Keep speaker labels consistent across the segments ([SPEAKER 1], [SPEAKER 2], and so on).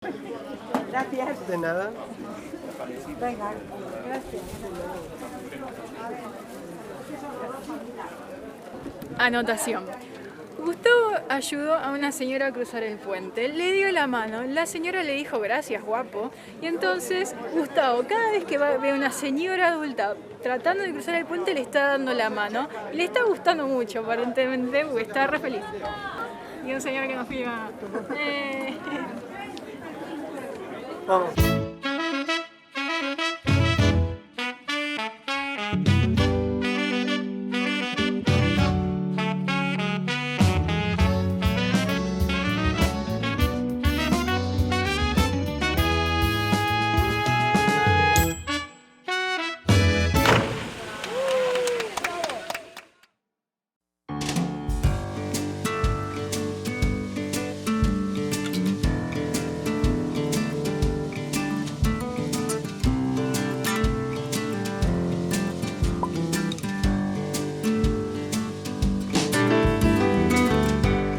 [SPEAKER 1] Gracias.
[SPEAKER 2] De nada.
[SPEAKER 1] Venga, gracias.
[SPEAKER 3] Anotación. Gustavo ayudó a una señora a cruzar el puente, le dio la mano, la señora le dijo gracias guapo, y entonces Gustavo cada vez que ve a una señora adulta tratando de cruzar el puente le está dando la mano y le está gustando mucho aparentemente porque está re feliz. Y un señor que nos filma.
[SPEAKER 2] Vamos.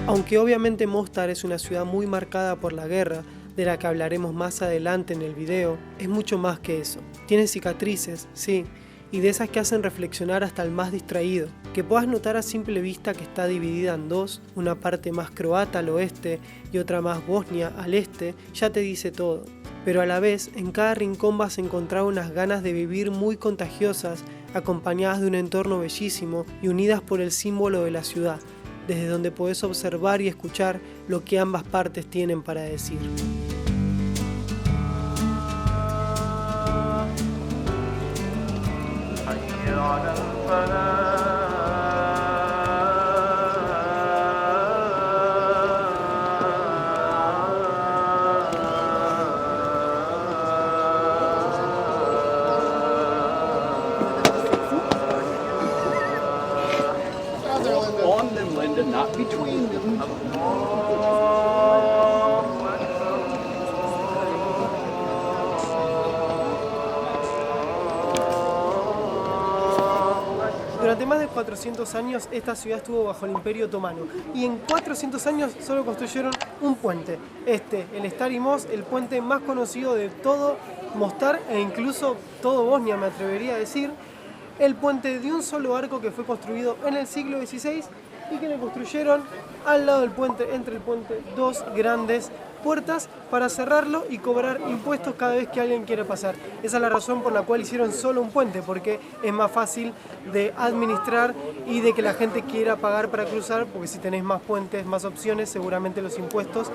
[SPEAKER 2] Aunque obviamente Mostar es una ciudad muy marcada por la guerra, de la que hablaremos más adelante en el video, es mucho más que eso. Tiene cicatrices, sí, y de esas que hacen reflexionar hasta el más distraído. Que puedas notar a simple vista que está dividida en dos, una parte más croata al oeste y otra más bosnia al este, ya te dice todo. Pero a la vez, en cada rincón vas a encontrar unas ganas de vivir muy contagiosas, acompañadas de un entorno bellísimo y unidas por el símbolo de la ciudad, desde donde podés observar y escuchar lo que ambas partes tienen para decir.
[SPEAKER 4] On them, Linda, not between them.
[SPEAKER 2] Durante más de 400 años esta ciudad estuvo bajo el Imperio Otomano y en 400 años solo construyeron un puente. El Stari Most, el puente más conocido de todo Mostar e incluso todo Bosnia, me atrevería a decir. El puente de un solo arco que fue construido en el siglo XVI y que le construyeron al lado del puente, entre el puente, dos grandes puertas para cerrarlo y cobrar impuestos cada vez que alguien quiere pasar. Esa es la razón por la cual hicieron solo un puente, porque es más fácil de administrar y de que la gente quiera pagar para cruzar, porque si tenés más puentes, más opciones, seguramente los impuestos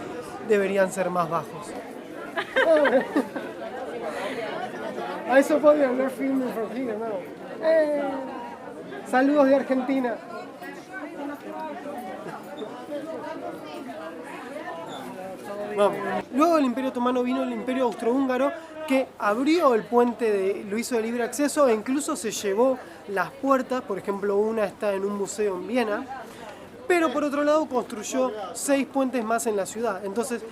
[SPEAKER 2] deberían ser más bajos. A eso podría hablar filming from here, ¿no? Saludos de Argentina. Vamos. Luego del Imperio Otomano vino el Imperio Austrohúngaro, que abrió el puente, lo hizo de libre acceso e incluso se llevó las puertas. Por ejemplo, una está en un museo en Viena. Pero por otro lado construyó 6 puentes más en la ciudad. Entonces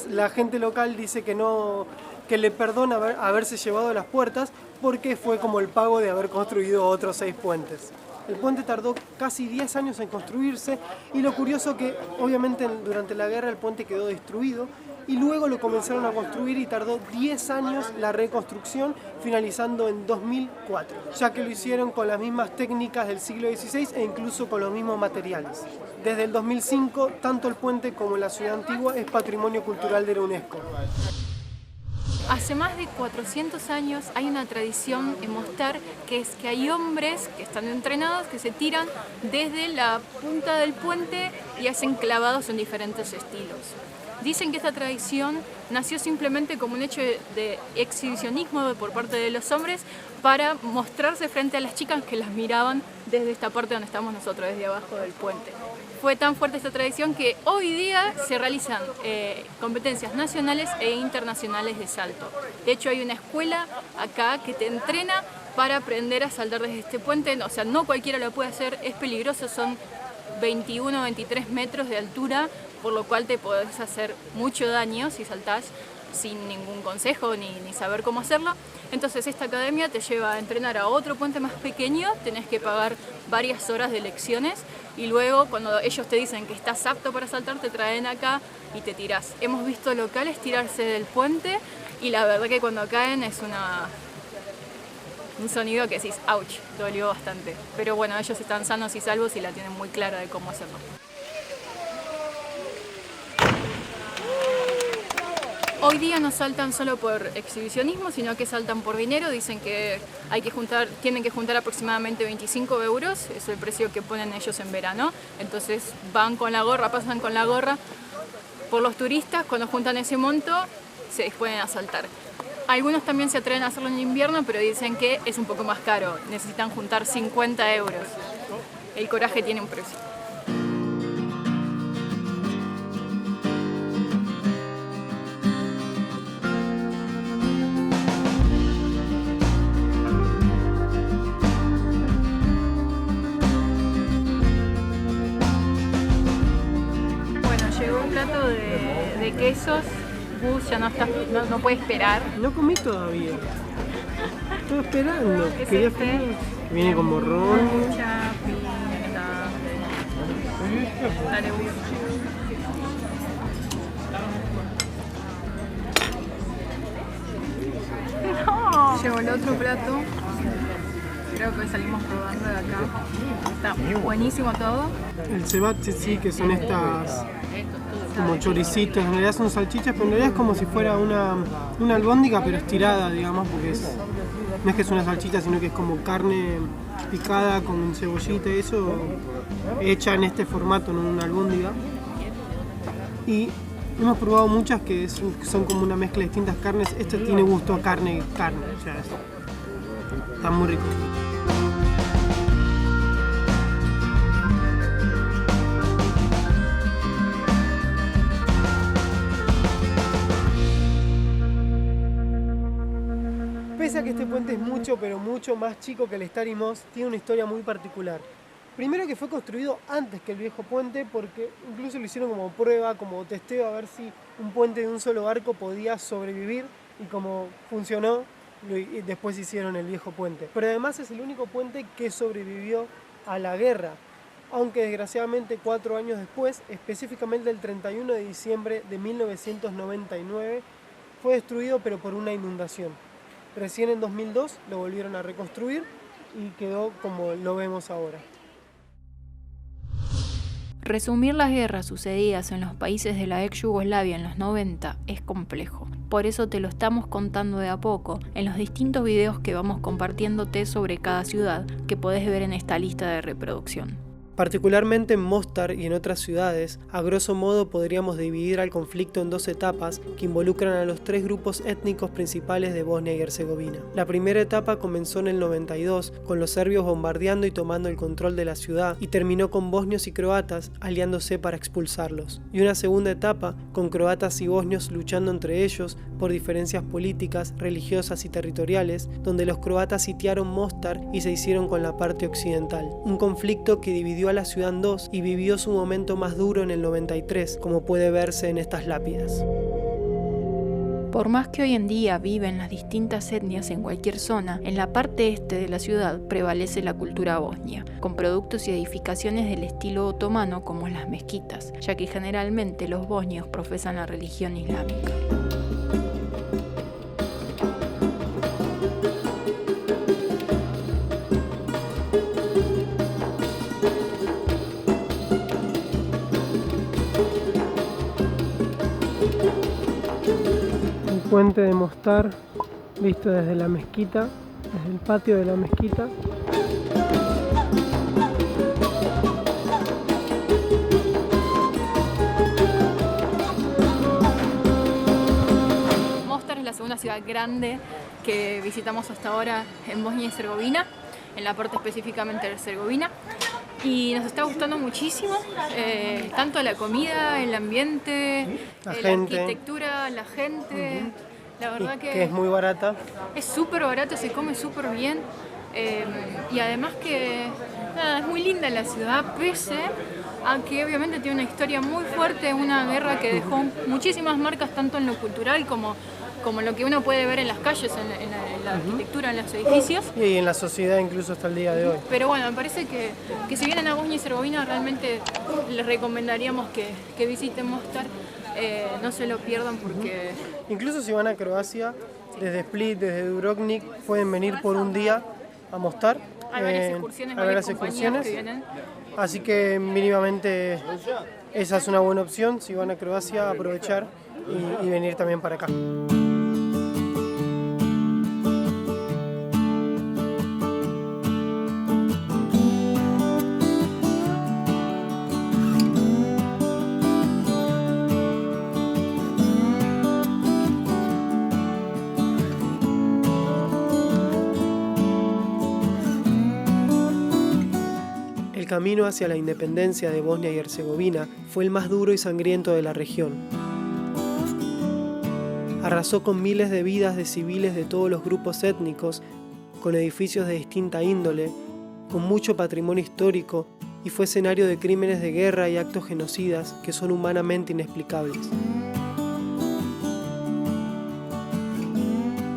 [SPEAKER 2] la gente local dice que le perdona haberse llevado las puertas porque fue como el pago de haber construido otros 6 puentes. El puente tardó casi 10 años en construirse y lo curioso que obviamente durante la guerra el puente quedó destruido y luego lo comenzaron a construir y tardó 10 años la reconstrucción, finalizando en 2004, ya que lo hicieron con las mismas técnicas del siglo XVI e incluso con los mismos materiales. Desde el 2005, tanto el puente como la ciudad antigua es patrimonio cultural de la UNESCO.
[SPEAKER 3] Hace más de 400 años hay una tradición en Mostar que es que hay hombres que están entrenados que se tiran desde la punta del puente y hacen clavados en diferentes estilos. Dicen que esta tradición nació simplemente como un hecho de exhibicionismo por parte de los hombres para mostrarse frente a las chicas que las miraban desde esta parte donde estamos nosotros, desde abajo del puente. Fue tan fuerte esta tradición que hoy día se realizan competencias nacionales e internacionales de salto. De hecho, hay una escuela acá que te entrena para aprender a saltar desde este puente. O sea, no cualquiera lo puede hacer, es peligroso, son 21 o 23 metros de altura, por lo cual te podés hacer mucho daño si saltás. sin ningún consejo ni saber cómo hacerlo. Entonces esta academia te lleva a entrenar a otro puente más pequeño, tenés que pagar varias horas de lecciones y luego cuando ellos te dicen que estás apto para saltar te traen acá y te tirás. Hemos visto locales tirarse del puente y la verdad que cuando caen es un sonido que decís, ouch, dolió bastante. Pero bueno, ellos están sanos y salvos y la tienen muy clara de cómo hacerlo. Hoy día no saltan solo por exhibicionismo, sino que saltan por dinero. Dicen que tienen que juntar aproximadamente 25 euros, es el precio que ponen ellos en verano. Entonces van con la gorra, pasan con la gorra por los turistas, cuando juntan ese monto se disponen a saltar. Algunos también se atreven a hacerlo en invierno, pero dicen que es un poco más caro, necesitan juntar 50 euros. El coraje tiene un precio. Llegó un plato de quesos. Gus ya no puede esperar.
[SPEAKER 2] No comí todavía. Estoy esperando. Viene con morrón.
[SPEAKER 3] Mucha pimienta. Dale, Gus. No. Llegó el otro plato. Creo que salimos probando de acá. Está buenísimo todo.
[SPEAKER 2] El ceviche sí, que son estas como choricitos, en realidad son salchichas, pero en realidad es como si fuera una albóndiga pero estirada, digamos, porque no es que es una salchicha, sino que es como carne picada con cebollita y eso, hecha en este formato, en una albóndiga. Y hemos probado muchas que son como una mezcla de distintas carnes. Esto tiene gusto a carne, o sea, está muy rico. Pese a que este puente es pero mucho más chico que el Stary Moss, tiene una historia muy particular. Primero que fue construido antes que el viejo puente, porque incluso lo hicieron como prueba, como testeo, a ver si un puente de un solo arco podía sobrevivir, y como funcionó, y después hicieron el viejo puente. Pero además es el único puente que sobrevivió a la guerra, aunque desgraciadamente 4 años después, específicamente el 31 de diciembre de 1999, fue destruido pero por una inundación. Recién en 2002 lo volvieron a reconstruir y quedó como lo vemos ahora.
[SPEAKER 3] Resumir las guerras sucedidas en los países de la ex Yugoslavia en los 90 es complejo. Por eso te lo estamos contando de a poco en los distintos videos que vamos compartiéndote sobre cada ciudad que podés ver en esta lista de reproducción.
[SPEAKER 2] Particularmente en Mostar y en otras ciudades, a grosso modo podríamos dividir al conflicto en 2 etapas que involucran a los 3 grupos étnicos principales de Bosnia y Herzegovina. La primera etapa comenzó en el 92, con los serbios bombardeando y tomando el control de la ciudad, y terminó con bosnios y croatas aliándose para expulsarlos. Y una segunda etapa, con croatas y bosnios luchando entre ellos por diferencias políticas, religiosas y territoriales, donde los croatas sitiaron Mostar y se hicieron con la parte occidental. Un conflicto que dividió a la ciudad en 2 y vivió su momento más duro en el 93, como puede verse en estas lápidas.
[SPEAKER 3] Por más que hoy en día viven las distintas etnias en cualquier zona, en la parte este de la ciudad prevalece la cultura bosnia, con productos y edificaciones del estilo otomano como las mezquitas, ya que generalmente los bosnios profesan la religión islámica.
[SPEAKER 2] Puente de Mostar, visto desde la mezquita, desde el patio de la mezquita.
[SPEAKER 3] Mostar es la segunda ciudad grande que visitamos hasta ahora en Bosnia y Herzegovina, en la parte específicamente de Herzegovina. Y nos está gustando muchísimo, tanto la comida, el ambiente, la arquitectura, la gente. La verdad que
[SPEAKER 2] es muy barata.
[SPEAKER 3] Es súper barata, se come súper bien. Y además que nada, es muy linda la ciudad, pese que obviamente tiene una historia muy fuerte, una guerra que dejó muchísimas marcas tanto en lo cultural como lo que uno puede ver en las calles, en la arquitectura, en los edificios.
[SPEAKER 2] Y en la sociedad incluso hasta el día de hoy.
[SPEAKER 3] Pero bueno, me parece que si vienen a Bosnia y Herzegovina realmente les recomendaríamos que visiten Mostar, no se lo pierdan porque...
[SPEAKER 2] Incluso si van a Croacia, desde Split, desde Dubrovnik, pueden venir por un día a Mostar.
[SPEAKER 3] Hay varias excursiones, varias compañías que vienen.
[SPEAKER 2] Así que mínimamente esa es una buena opción, si van a Croacia, aprovechar y venir también para acá. El camino hacia la independencia de Bosnia y Herzegovina fue el más duro y sangriento de la región. Arrasó con miles de vidas de civiles de todos los grupos étnicos, con edificios de distinta índole, con mucho patrimonio histórico y fue escenario de crímenes de guerra y actos genocidas que son humanamente inexplicables.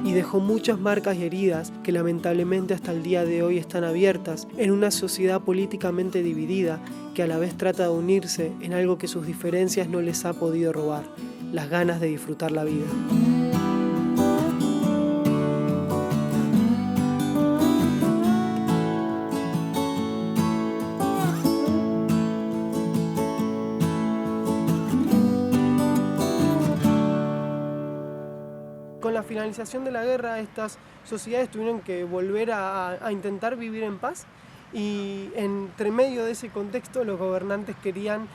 [SPEAKER 2] Y dejó muchas marcas y heridas que lamentablemente hasta el día de hoy están abiertas en una sociedad políticamente dividida que a la vez trata de unirse en algo que sus diferencias no les ha podido robar, las ganas de disfrutar la vida. Con la finalización de la guerra, estas sociedades tuvieron que volver a intentar vivir en paz y entre medio de ese contexto los gobernantes querían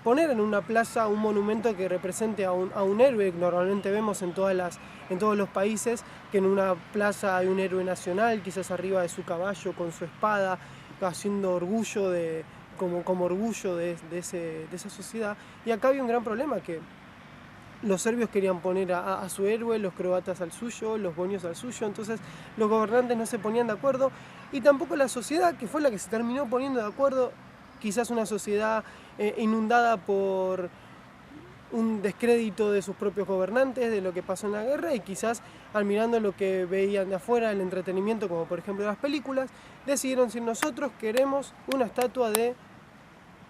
[SPEAKER 2] poner en una plaza un monumento que represente a un héroe. Normalmente vemos en todos los países que en una plaza hay un héroe nacional, quizás arriba de su caballo con su espada, haciendo orgullo como orgullo de esa sociedad. Y acá había un gran problema, que los serbios querían poner a su héroe, los croatas al suyo, los bosnios al suyo, entonces los gobernantes no se ponían de acuerdo y tampoco la sociedad, que fue la que se terminó poniendo de acuerdo, quizás una sociedad inundada por un descrédito de sus propios gobernantes, de lo que pasó en la guerra, y quizás al mirando lo que veían de afuera, el entretenimiento, como por ejemplo las películas, decidieron decir: nosotros queremos una estatua de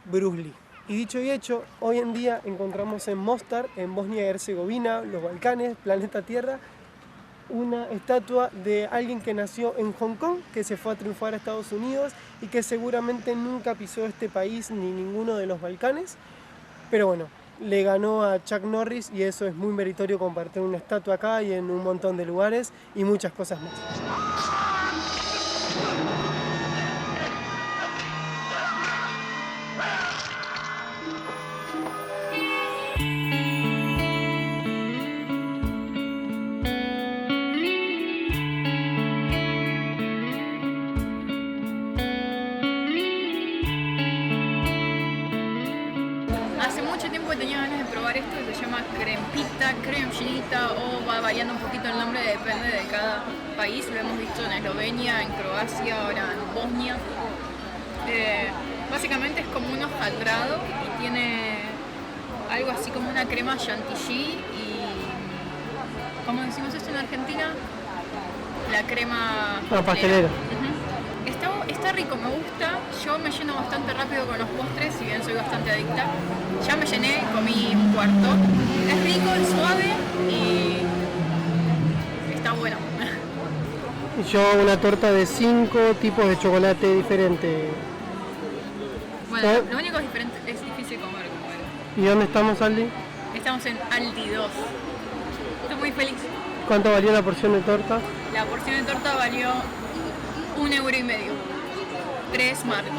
[SPEAKER 2] Bruce Lee. Y dicho y hecho, hoy en día encontramos en Mostar, en Bosnia y Herzegovina, los Balcanes, planeta Tierra, una estatua de alguien que nació en Hong Kong, que se fue a triunfar a Estados Unidos y que seguramente nunca pisó este país ni ninguno de los Balcanes. Pero bueno, le ganó a Chuck Norris y eso es muy meritorio, compartir una estatua acá y en un montón de lugares y muchas cosas más.
[SPEAKER 3] Hace mucho tiempo que tenía ganas de probar esto, que se llama crempita, cremchinita, o va variando un poquito el nombre, depende de cada país. Lo hemos visto en Eslovenia, en Croacia, ahora en Bosnia. Básicamente es como un hojaldrado y tiene algo así como una crema chantilly y, ¿cómo decimos esto en Argentina? La crema
[SPEAKER 2] pastelera.
[SPEAKER 3] Está rico, me gusta. Yo me lleno bastante rápido con los postres, si bien soy bastante adicta. Ya me llené, comí un cuarto. Es rico, es suave y está bueno.
[SPEAKER 2] Yo una torta de 5 tipos de chocolate diferentes.
[SPEAKER 3] Bueno, lo único es diferente, es difícil comer.
[SPEAKER 2] ¿Y dónde estamos, Aldi?
[SPEAKER 3] Estamos en Aldi 2. Estoy muy feliz.
[SPEAKER 2] ¿Cuánto valió la porción de torta?
[SPEAKER 3] La porción de torta valió €1,50. 3 marcos.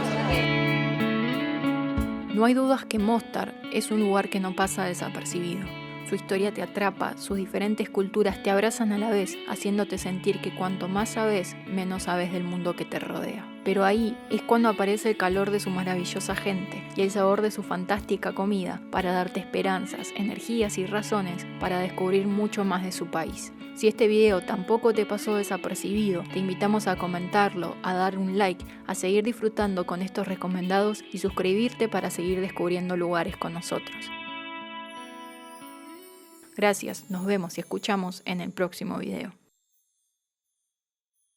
[SPEAKER 3] No hay dudas que Mostar es un lugar que no pasa desapercibido. Su historia te atrapa, sus diferentes culturas te abrazan a la vez, haciéndote sentir que cuanto más sabes, menos sabes del mundo que te rodea. Pero ahí es cuando aparece el calor de su maravillosa gente y el sabor de su fantástica comida para darte esperanzas, energías y razones para descubrir mucho más de su país. Si este video tampoco te pasó desapercibido, te invitamos a comentarlo, a dar un like, a seguir disfrutando con estos recomendados y suscribirte para seguir descubriendo lugares con nosotros. Gracias, nos vemos y escuchamos en el próximo video.